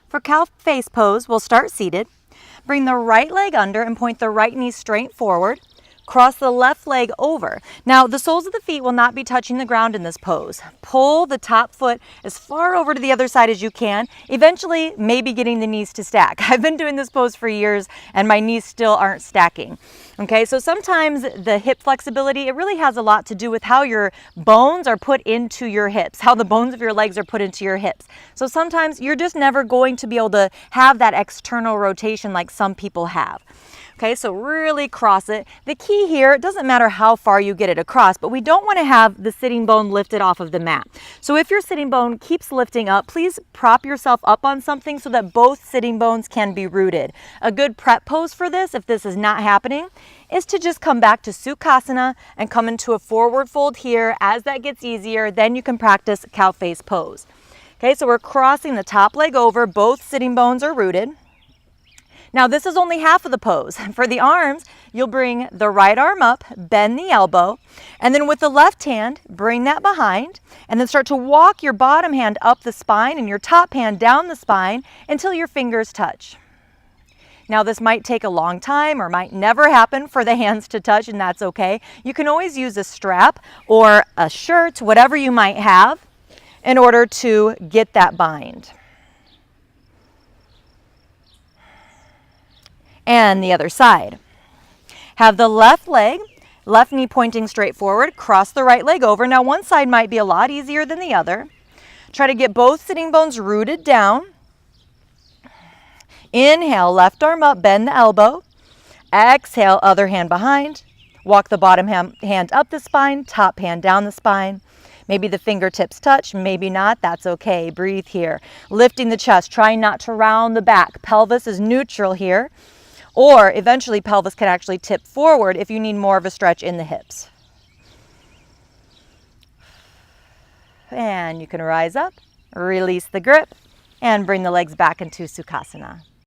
For cow face pose, we'll start seated. Bring the right leg under and point the right knee straight forward. Cross the left leg over. Now, the soles of the feet will not be touching the ground in this pose. Pull the top foot as far over to the other side as you can, eventually maybe getting the knees to stack. I've been doing this pose for years and my knees still aren't stacking. Okay, so sometimes the hip flexibility, it really has a lot to do with how your bones are put into your hips, how the bones of your legs are put into your hips. So sometimes you're just never going to be able to have that external rotation like some people have. Okay, so really cross it. The key here, it doesn't matter how far you get it across, but we don't want to have the sitting bone lifted off of the mat. So if your sitting bone keeps lifting up, please prop yourself up on something so that both sitting bones can be rooted. A good prep pose for this, if this is not happening, is to just come back to Sukhasana and come into a forward fold here. As that gets easier, then you can practice cow face pose. Okay, so we're crossing the top leg over, both sitting bones are rooted. Now this is only half of the pose. For the arms, you'll bring the right arm up, bend the elbow, and then with the left hand, bring that behind, and then start to walk your bottom hand up the spine and your top hand down the spine until your fingers touch. Now this might take a long time or might never happen for the hands to touch, and that's okay. You can always use a strap or a shirt, whatever you might have, in order to get that bind. And the other side. Have the left leg, left knee pointing straight forward, cross the right leg over. Now one side might be a lot easier than the other. Try to get both sitting bones rooted down. Inhale, left arm up, bend the elbow. Exhale, other hand behind. Walk the bottom hand up the spine, top hand down the spine. Maybe the fingertips touch, maybe not, that's okay. Breathe here. Lifting the chest, trying not to round the back. Pelvis is neutral here. Or eventually pelvis can actually tip forward if you need more of a stretch in the hips. And you can rise up, release the grip, and bring the legs back into Sukhasana.